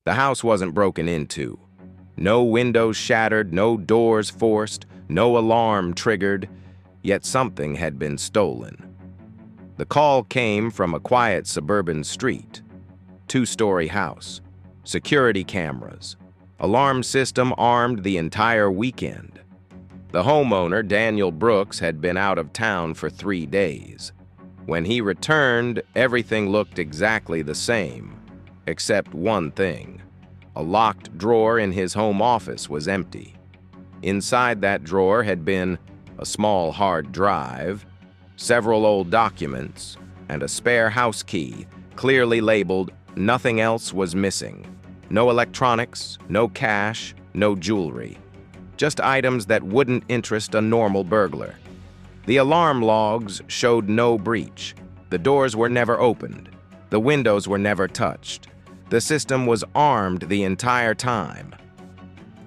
The house wasn't broken into. No windows shattered, no doors forced, no alarm triggered, yet something had been stolen. The call came from a quiet suburban street. Two-story house, security cameras, alarm system armed the entire weekend. The homeowner, Daniel Brooks, had been out of town for 3 days. When he returned, everything looked exactly the same, except one thing. A locked drawer in his home office was empty. Inside that drawer had been a small hard drive, several old documents, and a spare house key, clearly labeled "Nothing else was missing." No electronics, no cash, no jewelry. Just items that wouldn't interest a normal burglar. The alarm logs showed no breach. The doors were never opened. The windows were never touched. The system was armed the entire time,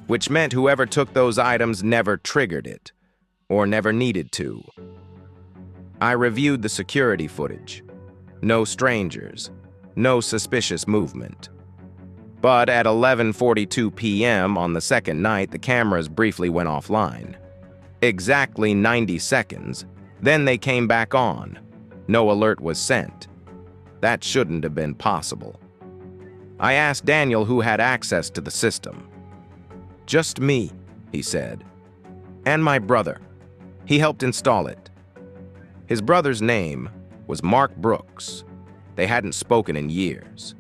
which meant whoever took those items never triggered it, or never needed to. I reviewed the security footage. No strangers, no suspicious movement. But at 11:42 p.m. on the second night, the cameras briefly went offline. Exactly 90 seconds, then they came back on. No alert was sent. That shouldn't have been possible. I asked Daniel who had access to the system. "Just me," he said, "and my brother. He helped install it." His brother's name was Mark Brooks. They hadn't spoken in years.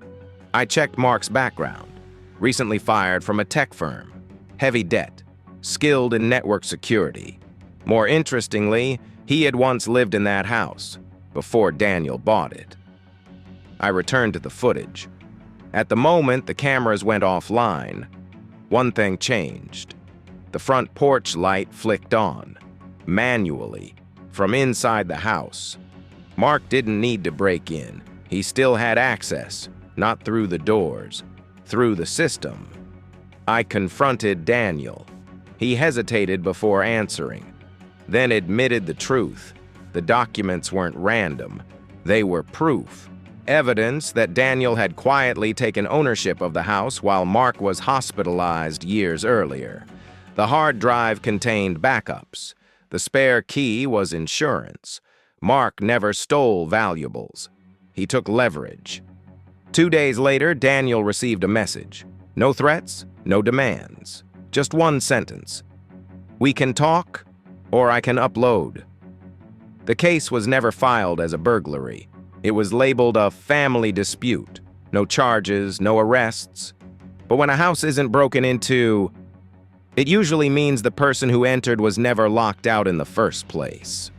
I checked Mark's background. Recently fired from a tech firm. Heavy debt. Skilled in network security. More interestingly, he had once lived in that house before Daniel bought it. I returned to the footage. At the moment the cameras went offline, one thing changed. The front porch light flicked on, manually, from inside the house. Mark didn't need to break in. He still had access, not through the doors, through the system. I confronted Daniel. He hesitated before answering, then admitted the truth. The documents weren't random. They were proof. Evidence that Daniel had quietly taken ownership of the house while Mark was hospitalized years earlier. The hard drive contained backups. The spare key was insurance. Mark never stole valuables. He took leverage. 2 days later, Daniel received a message. No threats, no demands. Just one sentence. "We can talk, or I can upload." The case was never filed as a burglary. It was labeled a family dispute. No charges, no arrests. But when a house isn't broken into, it usually means the person who entered was never locked out in the first place.